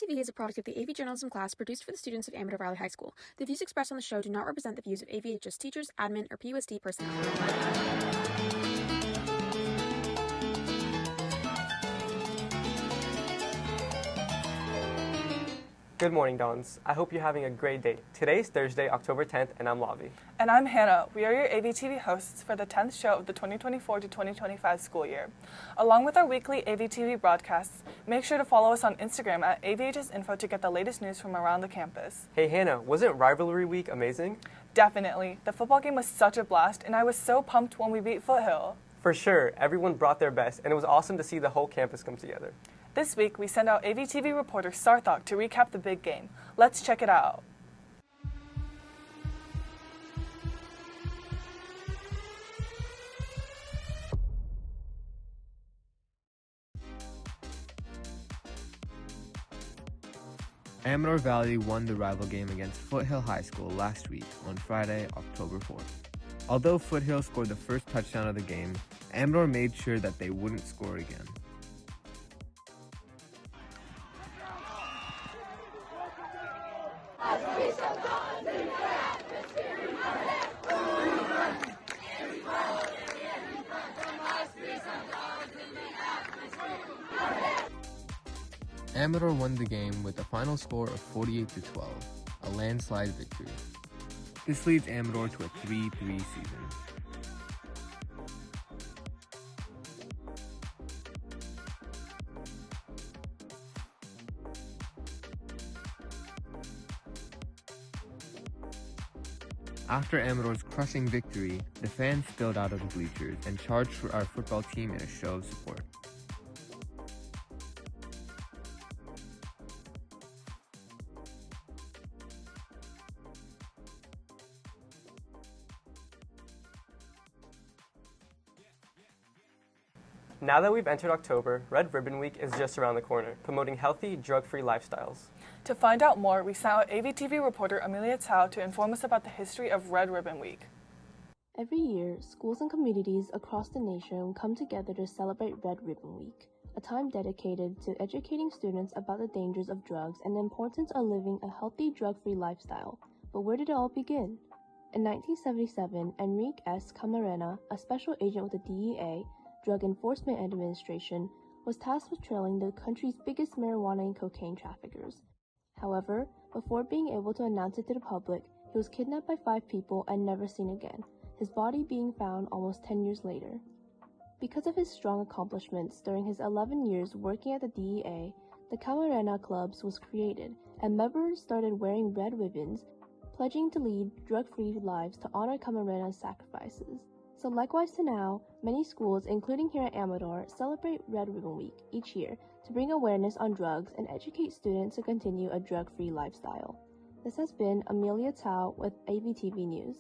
TV is a product of the AV journalism class produced for the students of Amador Valley High School. The views expressed on the show do not represent the views of AVHS teachers, admin, or PUSD personnel. Good morning, Dons. I hope you're having a great day. Today's Thursday, October 10th, and I'm Lavi. And I'm Hannah. We are your AVTV hosts for the 10th show of the 2024 to 2025 school year. Along with our weekly AVTV broadcasts, make sure to follow us on Instagram at AVHSinfo to get the latest news from around the campus. Hey, Hannah, wasn't Rivalry Week amazing? Definitely. The football game was such a blast, and I was so pumped when we beat Foothill. For sure, everyone brought their best, and it was awesome to see the whole campus come together. This week, we sent out AVTV reporter Sarthak to recap the big game. Let's check it out. Amador Valley won the rival game against Foothill High School last week on Friday, October 4th. Although Foothill scored the first touchdown of the game, Amador made sure that they wouldn't score again. Amador won the game with a final score of 48-12, a landslide victory. This leads Amador to a 3-3 season. After Amador's crushing victory, the fans spilled out of the bleachers and charged for our football team in a show of support. Now that we've entered October, Red Ribbon Week is just around the corner, promoting healthy, drug-free lifestyles. To find out more, we sent out AVTV reporter Amelia Tao to inform us about the history of Red Ribbon Week. Every year, schools and communities across the nation come together to celebrate Red Ribbon Week, a time dedicated to educating students about the dangers of drugs and the importance of living a healthy, drug-free lifestyle. But where did it all begin? In 1977, Enrique S. Camarena, a special agent with the DEA, Drug Enforcement Administration, was tasked with trailing the country's biggest marijuana and cocaine traffickers. However, before being able to announce it to the public, he was kidnapped by 5 people and never seen again, his body being found almost 10 years later. Because of his strong accomplishments during his 11 years working at the DEA, the Camarena Clubs was created, and members started wearing red ribbons, pledging to lead drug-free lives to honor Camarena's sacrifices. So likewise to now, many schools, including here at Amador, celebrate Red Ribbon Week each year to bring awareness on drugs and educate students to continue a drug-free lifestyle. This has been Amelia Tao with AVTV News.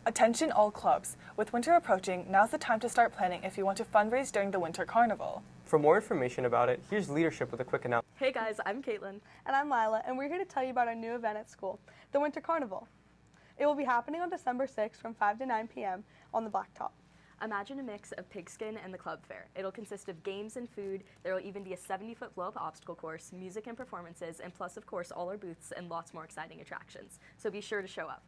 Attention all clubs. With winter approaching, now's the time to start planning if you want to fundraise during the Winter Carnival. For more information about it, here's Leadership with a quick announcement. Hey guys, I'm Caitlin. And I'm Lila, and we're here to tell you about our new event at school, the Winter Carnival. It will be happening on December 6th from 5 to 9 p.m. on the Blacktop. Imagine a mix of Pigskin and the club fair. It'll consist of games and food. There will even be a 70-foot blow-up obstacle course, music and performances, and plus, of course, all our booths and lots more exciting attractions. So be sure to show up.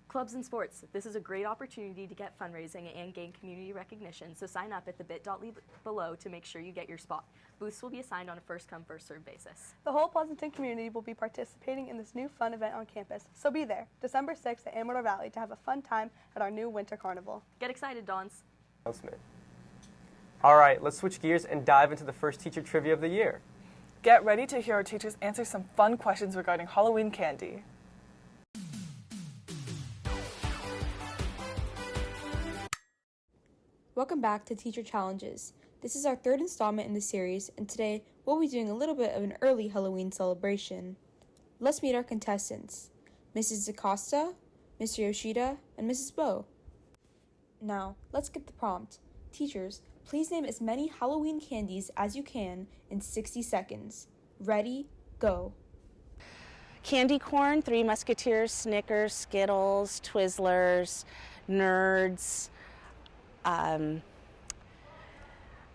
Clubs and sports. This is a great opportunity to get fundraising and gain community recognition, so sign up at the bit.ly below to make sure you get your spot. Booths will be assigned on a first-come, first-served basis. The whole Pleasanton community will be participating in this new fun event on campus, so be there, December 6th at Amador Valley to have a fun time at our new Winter Carnival. Get excited, Dons. All right, let's switch gears and dive into the first teacher trivia of the year. Get ready to hear our teachers answer some fun questions regarding Halloween candy. Welcome back to Teacher Challenges. This is our third installment in the series, and today we'll be doing a little bit of an early Halloween celebration. Let's meet our contestants, Mrs. Acosta, Mr. Yoshida, and Mrs. Bow. Now, let's get the prompt. Teachers, please name as many Halloween candies as you can in 60 seconds. Ready, go. Candy corn, Three Musketeers, Snickers, Skittles, Twizzlers, Nerds,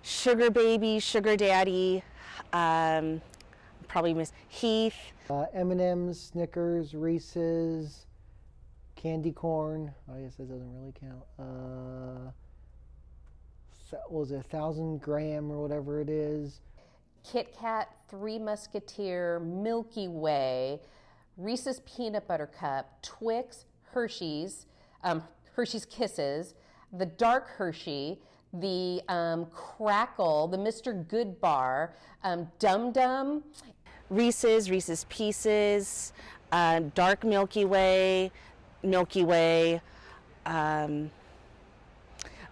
Sugar Baby, Sugar Daddy, probably miss Heath. M&M's, Snickers, Reese's, candy corn. I guess that doesn't really count. What was it, 1,000 gram or whatever it is. Kit Kat, Three Musketeer, Milky Way, Reese's Peanut Butter Cup, Twix, Hershey's, Hershey's Kisses, the Dark Hershey, the Crackle, the Mr. Good Bar, Dum Dum, Reese's Pieces, Dark Milky Way,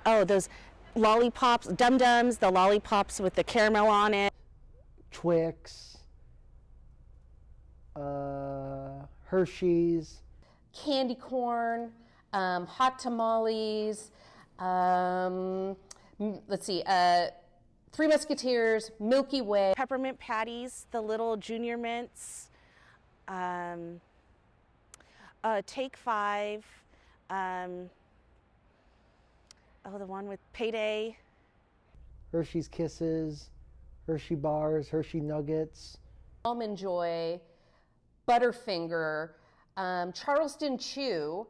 those lollipops, Dum Dums, the lollipops with the caramel on it. Twix, Hershey's, candy corn, hot tamales, let's see, Three Musketeers, Milky Way. Peppermint patties, the little junior mints, Take 5, the one with Payday. Hershey's Kisses, Hershey Bars, Hershey Nuggets. Almond Joy, Butterfinger, Charleston Chew,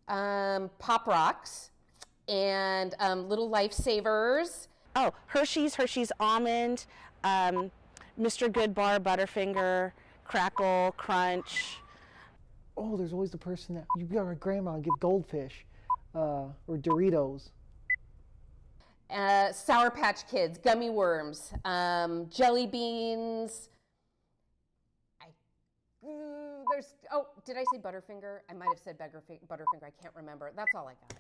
Pop Rocks, and Little Lifesavers. Oh, Hershey's Almond, Mr. Good Bar, Butterfinger, Crackle, Crunch. Oh, there's always the person that you got a grandma and give goldfish or Doritos. Sour Patch Kids, Gummy Worms, Jelly Beans. Did I say Butterfinger? I might have said Butterfinger. I can't remember. That's all I got.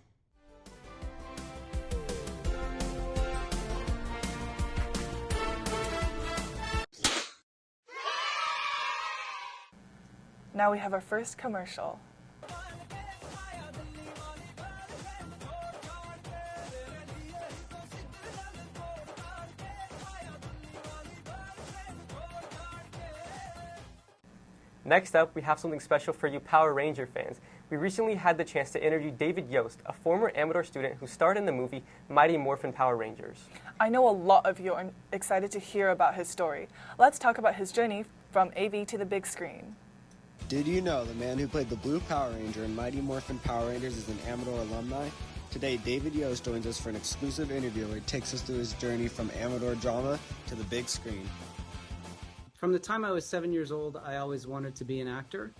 Now we have our first commercial. Next up, we have something special for you Power Ranger fans. We recently had the chance to interview David Yost, a former Amador student who starred in the movie Mighty Morphin Power Rangers. I know a lot of you are excited to hear about his story. Let's talk about his journey from AV to the big screen. Did you know the man who played the Blue Power Ranger in Mighty Morphin Power Rangers is an Amador alumni? Today, David Yost joins us for an exclusive interview where he takes us through his journey from Amador drama to the big screen. From the time I was 7 years old, I always wanted to be an actor.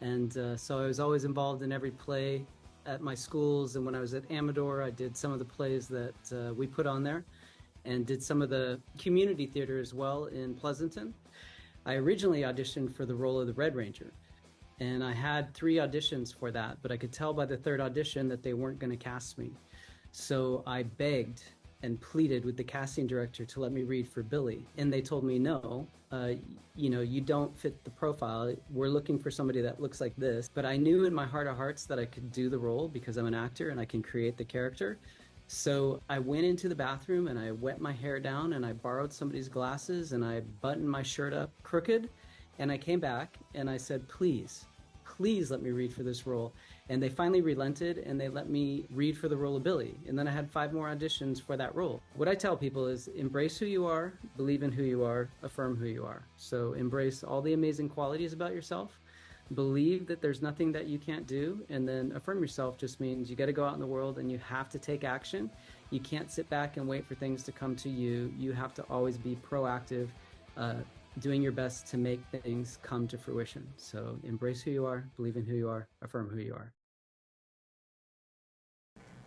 And so I was always involved in every play at my schools. And when I was at Amador, I did some of the plays that we put on there and did some of the community theater as well in Pleasanton. I originally auditioned for the role of the Red Ranger. And I had 3 auditions for that, but I could tell by the 3rd audition that they weren't going to cast me. So I begged and pleaded with the casting director to let me read for Billy. And they told me, no, you don't fit the profile. We're looking for somebody that looks like this. But I knew in my heart of hearts that I could do the role because I'm an actor and I can create the character. So I went into the bathroom and I wet my hair down and I borrowed somebody's glasses and I buttoned my shirt up crooked. And I came back and I said, please let me read for this role. And they finally relented and they let me read for the role of Billy. And then I had 5 more auditions for that role. What I tell people is embrace who you are, believe in who you are, affirm who you are. So embrace all the amazing qualities about yourself, believe that there's nothing that you can't do, and then affirm yourself just means you got to go out in the world and you have to take action. You can't sit back and wait for things to come to you. You have to always be proactive, doing your best to make things come to fruition. So embrace who you are, believe in who you are, affirm who you are.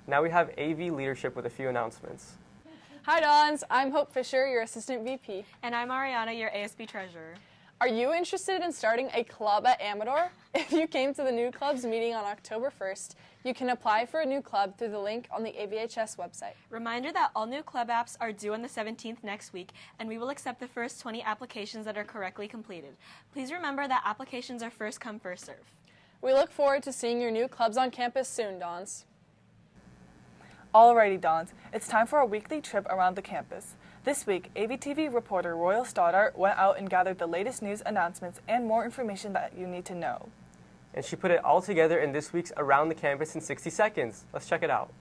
Now we have AV leadership with a few announcements. Hi Dons, I'm Hope Fisher, your Assistant VP. And I'm Ariana, your ASB Treasurer. Are you interested in starting a club at Amador? If you came to the new club's meeting on October 1st, you can apply for a new club through the link on the AVHS website. Reminder that all new club apps are due on the 17th next week, and we will accept the first 20 applications that are correctly completed. Please remember that applications are first come, first serve. We look forward to seeing your new clubs on campus soon, Dons. Alrighty, Dons, it's time for a weekly trip around the campus. This week, AVTV reporter Royal Stoddart went out and gathered the latest news announcements and more information that you need to know. And she put it all together in this week's Around the Campus in 60 seconds. Let's check it out.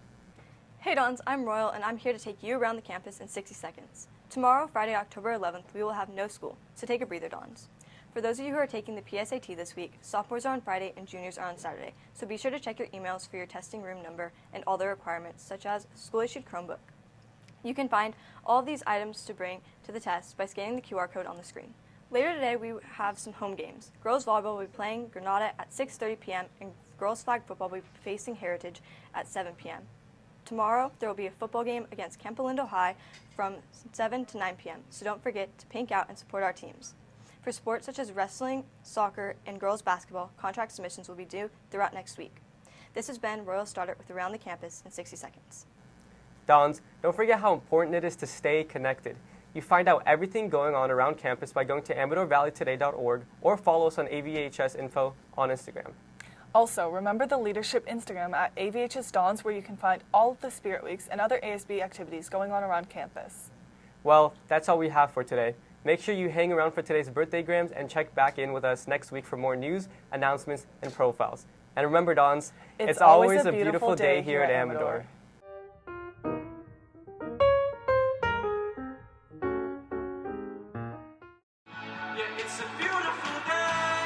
Hey Dons, I'm Royal and I'm here to take you around the campus in 60 seconds. Tomorrow, Friday, October 11th, we will have no school, so take a breather, Dons. For those of you who are taking the PSAT this week, sophomores are on Friday and juniors are on Saturday, so be sure to check your emails for your testing room number and all the requirements, such as school-issued Chromebook. You can find all of these items to bring to the test by scanning the QR code on the screen. Later today, we have some home games. Girls volleyball will be playing Granada at 6:30 p.m. and girls flag football will be facing Heritage at 7 p.m. Tomorrow, there will be a football game against Campolindo High from 7 to 9 p.m., so don't forget to pink out and support our teams. For sports such as wrestling, soccer, and girls basketball, contract submissions will be due throughout next week. This has been Royal Stoddart with Around the Campus in 60 seconds. Dons, don't forget how important it is to stay connected. You find out everything going on around campus by going to amadorvalleytoday.org or follow us on AVHS Info on Instagram. Also, remember the leadership Instagram at AVHS Dons, where you can find all of the Spirit Weeks and other ASB activities going on around campus. Well, that's all we have for today. Make sure you hang around for today's birthday grams and check back in with us next week for more news, announcements, and profiles. And remember, Dons, it's always a beautiful day here at Amador. Yeah, it's a beautiful day.